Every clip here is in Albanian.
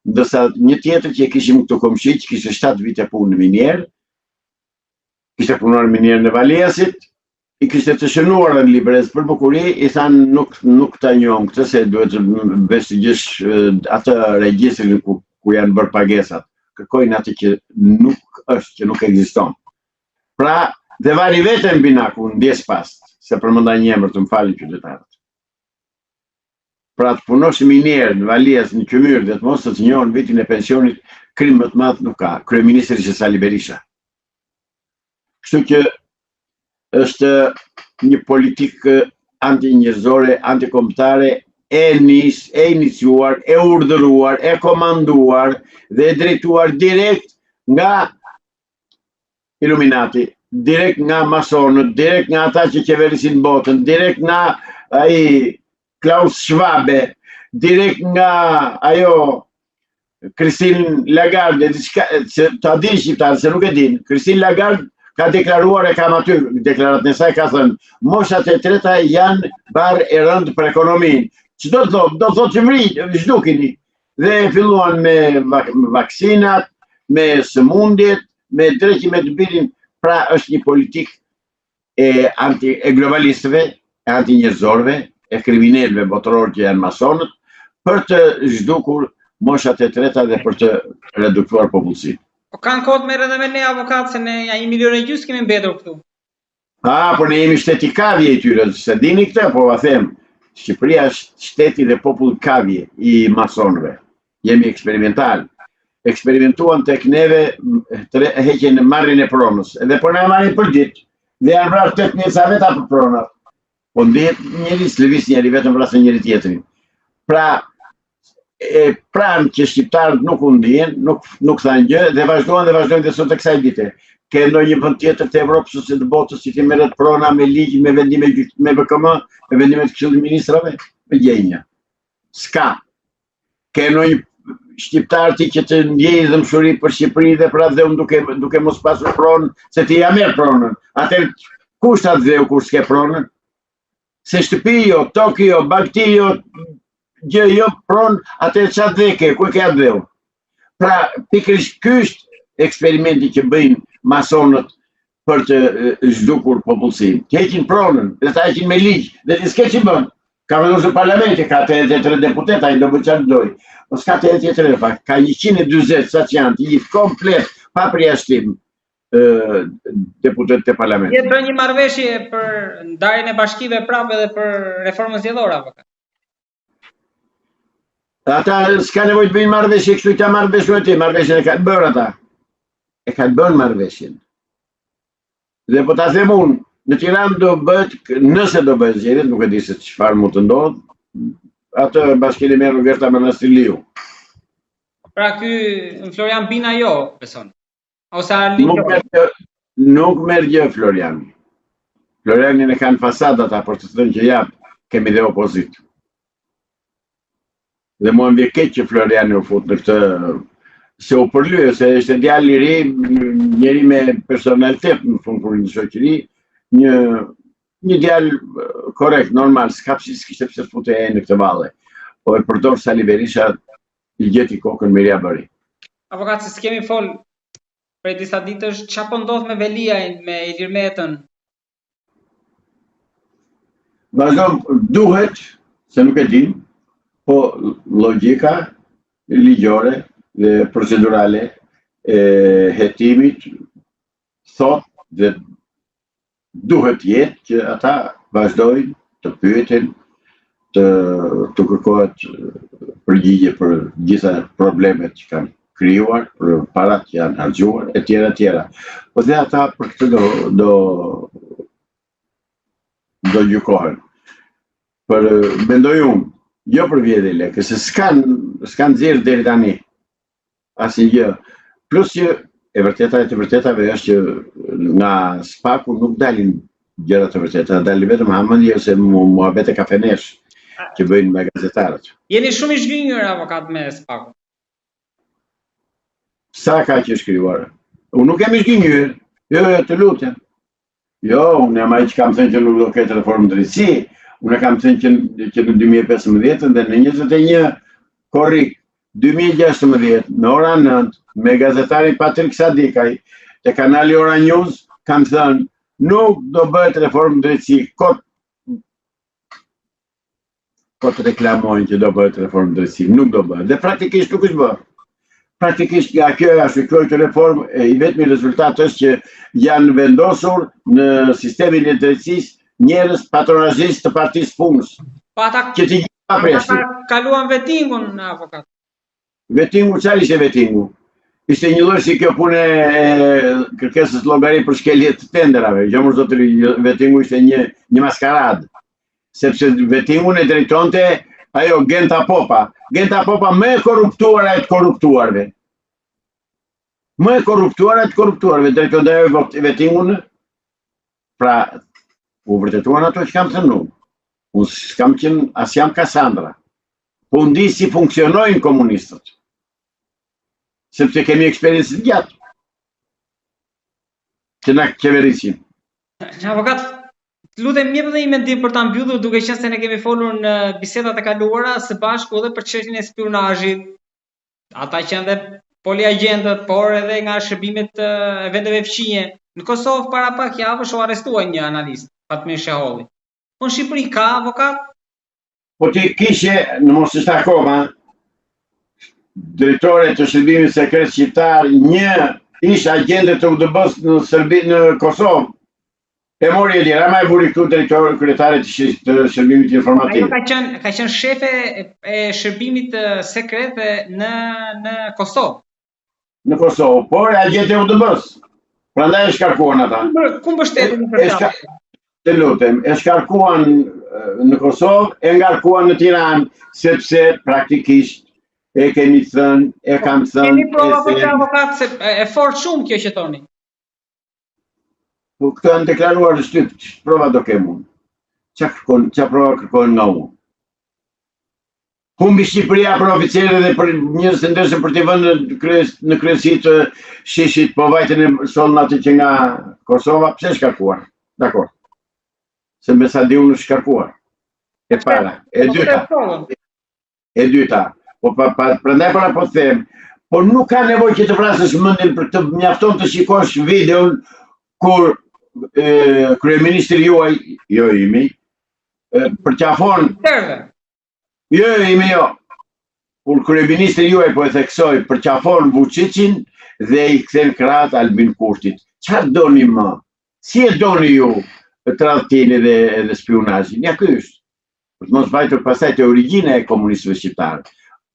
ndërsa një tjetër që kishim këtu komshi, që kishte 7 vite punë në minier, kishte punuar në minier në Valiasit, i kishte të shënuar në Libres për bukuri, i thanë nuk ta njohëm këtë, se duhet të investigesh atë regjistrin ku janë bërë pagesat. Kërkojnë atë që nuk është, që nuk ekziston. Pra, dhe vari vetëm binaku në ndjes pas, se përmënda një emër të më falin qytetarët. Pra të punosh minier në Valias, në Qymyr, dhe të mos të njohën vitin e pensionit, krim më të madh nuk ka. Kryeministri që Sali Berisha. Kështu që është një politikë anti-njerëzore, antikombëtare, e iniciuar, e urdhëruar, e komanduar dhe e drejtuar direkt nga Illuminati, direkt nga masonët, direkt nga ata që qeverisin botën, direkt nga ai Klaus Schwab, direkt nga ajo Christine Lagarde, që ta din shqiptarë, se nuk e din. Christine Lagarde ka deklaruar, e kam aty, deklarat në saj ka thënë, moshat e treta janë barë e rëndë për ekonominë. Që do të thotë që zhdukini. Dhe filluan me vaksinat, me sëmundjet, me dreqime të birin. Pra është një politik e globalistëve, e anti-njerëzorve, e kriminelve botëror që janë masonët, për të zhdukur moshat e treta dhe për të reduktuar popullsinë. Po kanë kohë merren edhe me ne avokatë, se ne 1,5 milion kemi mbetur këtu. Por ne jemi shteti kavje i tyre, se dini këtë, po va them, Shqipëria është shteti dhe popull kavje i masonëve. Jemi eksperimental. Eksperimentuan tek neve heqen marrin e pronës, edhe po na marrin për ditë, dhe janë vrarë 8.000 sa veta për pronat. Po ndihet njëri, s'lëviz njëri, vetëm vrasën njëri tjetrin. Pra, pranë që shqiptarët nuk u ndihen, nuk thanë gjë, dhe vazhdojnë dhe sot e kësaj dite. Ke ndonjë vend tjetër të Evropës ose të botës që ti merret prona me ligj, me vendime me BKM, me vendime të Këshillit të Ministrave, me gjenja. S'ka. Ke ndonjë shqiptar ti që të ndjej dëmshuri për Shqipëri dhe për atë dheu duke mos pasur pronë, se ti ja merr pronën. Atëherë kush ta dheu kur s'ke pronën? Se shtëpi jo, toki jo, bagti jo, gjë jo, pronë, atëherë çfarë dheke, ku e ke atë dheu? Pra, pikërisht ky është eksperimenti që bëjnë masonët për të zhdukur popullsinë. Të heqin pronën, dhe ta heqin me ligj, dhe ti s'ke që bën. Ka vendosur parlamenti, ka 83 deputeta, ai do bëj çfarë doj. Po s'ka 83 fakt, ka 140 sa që janë të gjithë komplet, pa përjashtim deputetët e parlamentit. Jetë bërë një marrëveshje për ndarjen e bashkive prapë edhe për reformën zgjedhore apo? Ata s'ka nevojë të bëjnë marrëveshje, kështu që marrëveshjen e ti, marrëveshjen e kanë bërë ata. E kanë bërë marrëveshjen. Dhe po ta them unë, në Tiranë do bëhet, nëse do bëhet zgjedhje, nuk e di se çfarë mund të ndodhë, atë bashkinë me Roberta Manastiliu. Pra ky Florian Bina jo, beson. Ose nuk merr gjë Floriani. Florianin e kanë fasadat ata për të thënë që ja, kemi dhe opozitë. Dhe mua më vjen keq që Floriani u fut në këtë, se u përlye, se është djalë i ri, njeri me personalitet në fund në shoqëri, një djalë korrekt, normal, s'kishte pse futej në këtë valle. Po e përdor Sali Berisha, i gjeti kokën Miria Bëri. Avokat, se s'kemi fol prej disa ditësh, çfarë po ndodh me Veliajin, me Ilir Metën? Vazhdon, duhet, se nuk e din, po logjika ligjore dhe procedurale e hetimit thot dhe duhet jetë që ata vazhdojnë të pyeten, të kërkohet përgjigje për gjitha problemet që kanë krijuar, për parat që janë harxuar, e tjera. Po dhe ata për këtë do gjykohen. Mendoj unë, jo për vjedhje lekë, se s'kan nxjerrë deri tani asnjë. Plus që e vërteta e të vërtetave është që nga spaku nuk dalin gjëra të vërteta, dalin vetëm hamendje ose muhabete kafenesh që bëjnë me gazetarët. Jeni shumë i zhgënjur avokat me spaku. Sa ka që shkrijuar? Unë nuk jam i zhgënjur. Jo, të lutem. Jo, unë jam ai që kam thënë që nuk do ketë reformë drejtësi. Unë kam thënë që në 2015 dhe në 21 korrik 2016, në ora 9, me gazetarin Patrik Sadikaj, te kanali Ora News, kam thënë, nuk do bëhet reformë drejtësi, kot reklamojnë që do bëhet reformë drejtësi, nuk do bëhet. Dhe praktikisht nuk është bërë. Praktikisht kjo është kjo reformë, i vetmi rezultat është që janë vendosur në sistemin e drejtësisë njerëz patronazhistë të partisë punës. Që t'i gjitha presi. Kaluan vetingun në avokat. Vetingu, çfarë ishte vetingu? Ishte një lloj si kjo punë kërkesës llogari për shkelje të tenderave. Gjomur zotëri, vetingu ishte një maskaradë. Sepse vetingun e drejtonte ajo Genta Popa. Genta Popa më e korruptuara e të korruptuarve. Më e korruptuara e të korruptuarve. Drejtonte ajo vetingun. Pra, u vërtetuan ato që kam thënë unë. Unë s'kam qenë, as jam Kassandra. Po ndi si funksionojnë komunistët. Sepse kemi eksperiencë gjatë. Që na qeverisin. Avokat, lutem jepni një mendim për ta mbyllur, duke qenë se ne kemi folur në bisedat e kaluara së bashku edhe për çështjen e spionazhit. Ata që janë dhe poliagentët, por edhe nga shërbimet e vendeve fqinje. Në Kosovë para pak javësh u arrestuai një analist, Fatmir Sheholli. Po në Shqipëri ka avokat? Po ti kishe, në mos është akoma, drejtore të shërbimit sekret shqiptar, një ish agente të UDB-s në Kosovë, e mori Edi Rama e buri këtu drejtore kryetare të shërbimit informativ. Ajo ka qenë shefe e shërbimit sekret në Kosovë. Në Kosovë, por e agente e UDB-s. Prandaj e shkarkuan ata. Ku mbështetën për ta? Të lutem, e shkarkuan në Kosovë, e ngarkuan në Tiranë, sepse praktikisht e kemi thënë, e kam thënë... Kemi prova për të avokat, se e fort shumë kjo që thoni. Po këtë janë deklaruar në shtyp, që prova do kemë unë. Qa prova kërkojnë nga unë. Humbi Shqipëria për oficerë dhe për njërës të ndërshëm për t'i vënë në kryesi të shishit, po vajtën e solën atë që nga Kosova, pse shkarkuar? Dakor. Se me sa di unë shkarkuar. E para. E dyta. Po prandaj para po them, po nuk ka nevojë që të vrasësh mendjen për të, mjafton të shikosh videon kur kryeministri juaj, jo imi, përqafon. Jo imi jo. Kur kryeministri juaj po e theksoi përqafon Vučićin dhe i kthen krahët Albin Kurtit. Çfarë doni më? Si e doni ju tradhtin edhe spionazhin? Ja ky është. Për të mos vajtur pastaj te origjina e komunistëve shqiptarë.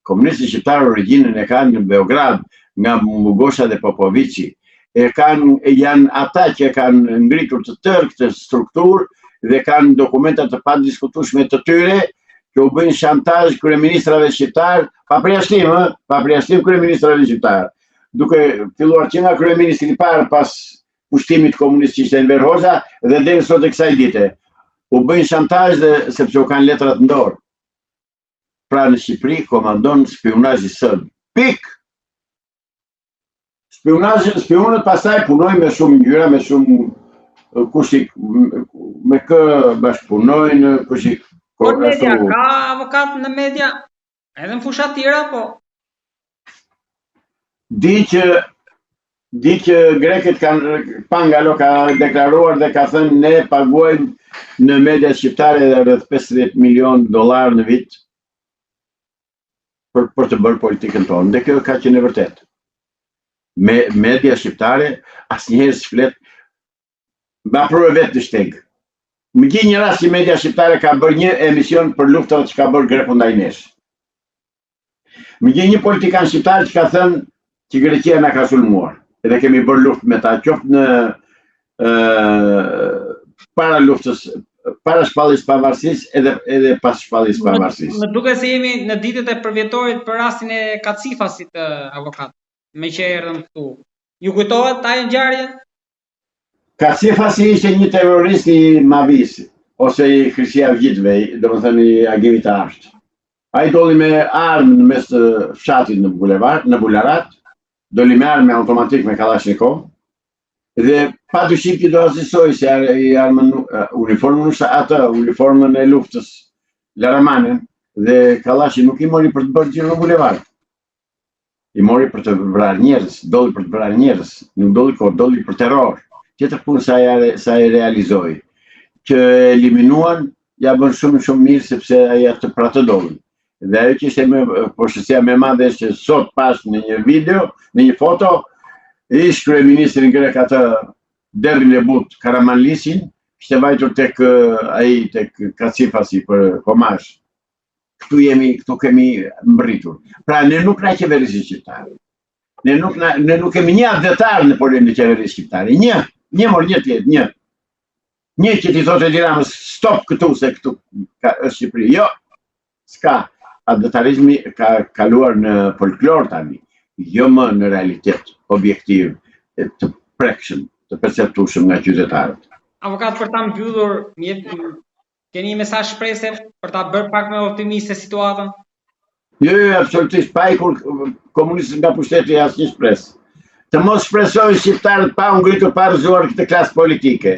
Komunistët shqiptarë origjinën e kanë në Beograd, nga Mugosha dhe Popovici. Janë ata që kanë ngritur të tërë këtë strukturë dhe kanë dokumentat të padiskutueshme të tyre që u bëjnë shantazh kryeministrave shqiptar, pa përjashtim kryeministrave shqiptar. Duke filluar që nga kryeministri i parë pas pushtimit komunist që ishte Enver Hoxha dhe deri sot e kësaj dite. U bëjnë shantazh dhe sepse u kanë letrat në dorë. Pra në Shqipëri komandon spionazhi sërb. Pik! Spionët pastaj punojnë me shumë ngjyra, me shumë kushik, me kë bashkëpunojnë, kushik. Por media, ka avokat në media? Edhe në fusha tjera, po? Di që greket kanë, Pangalo ka deklaruar dhe ka thënë ne paguajmë në media shqiptare rreth $50 milion në vit për të bërë politikën tonë. Dhe kjo ka qenë e vërtet. Media shqiptare asnjëherë s'flet, ma prove vetë në shteg. Më gjej një rast që media shqiptare ka bërë një emision për luftat që ka bërë Greku ndaj nesh. Më gjej një politikan shqiptar që ka thënë që Greqia na ka sulmuar. Edhe kemi bërë luftë me ta, qoftë në para luftës, para shpalljes pavarësisë edhe pas shpalljes pavarësisë. Më duket se jemi në ditët e përvjetorit për rastin e Kacifasit, avokat, me që erdhëm këtu. Ju kujtohet ajo ngjarje? Kacifasi ishte një terrorist i Mavis, ose i Krishtia Vgjitve, domethënë i agimit të ashtë. Ai doli me armë në mes të fshatit në Bulerat, doli me armë automatik me Kalashnikov, dhe pa dyshim që do azisoj se uniformën e luftës Laramanen dhe Kalashi nuk i mori për të bërë gjë në bulevard. I mori për të vrarë njerëz, dolli për të vrarë njerëz, nuk dolli kohë, dolli për terror. Tjetër punë sa e realizoi. Që eliminuan, ja bën shumë mirë sepse aja për atë dolli. Dhe ajo që ishte poshtësia më e madhe që sot pas në një video, në një foto, ish kryeministrin grek atë Derri Lebut Karamanlisin, kishte vajtur tek Kacifasi për Komash. Këtu kemi mbërritur. Pra ne nuk na qeverisin shqiptare. Ne nuk kemi një adhetar në polem në qeverisë shqiptare. Një mor një tjetë, një. Një që ti thotë Edi Ramës, stop këtu se këtu është Shqipëri. Jo, s'ka. Adhetarizmi ka kaluar në folklor tani, jo më në realitet objektiv të prekshëm, të perceptueshëm nga qytetarët. Avokat, për ta mbyllur, keni një mesazh shprehje për ta bërë pak më optimiste situatën? Jo, absolutisht, pa ikur komunistët nga pushteti asnjë shpresë. Të mos shpresojnë shqiptarët pa u ngritur, pa rrëzuar këtë klasë politike.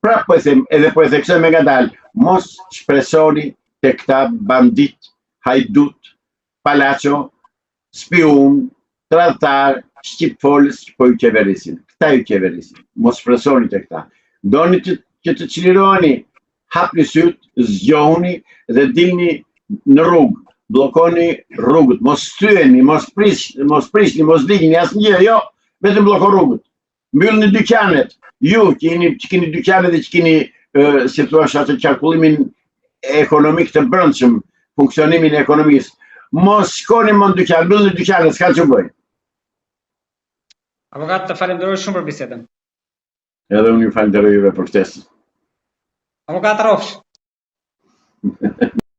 Prapë po e them, edhe po e theksoj me ngadalë, mos shpresoni te këta bandit, hajdut, palacio, spiun, tradhtar, shqipfolës që po ju qeverisin. Këta ju qeverisin. Mos shpresoni te këta. Doni që të çliroheni, hapni syt, zgjohuni dhe dilni në rrugë. Bllokoni rrugët, mos shtyheni, mos prishni, mos digni asnjë, jo, vetëm blloko rrugët. Mbyllni dyqanet. Ju që keni dyqanet dhe që keni si thua atë qarkullimin ekonomik të brendshëm, funksionimin e ekonomisë. Mos shkoni më në dyqan, mbyllni dyqanet, s'ka që bëj. Avokat, të falenderoj shumë për bisedën. Edhe unë ju falenderoj juve për ftesën. Avokat Rofsh.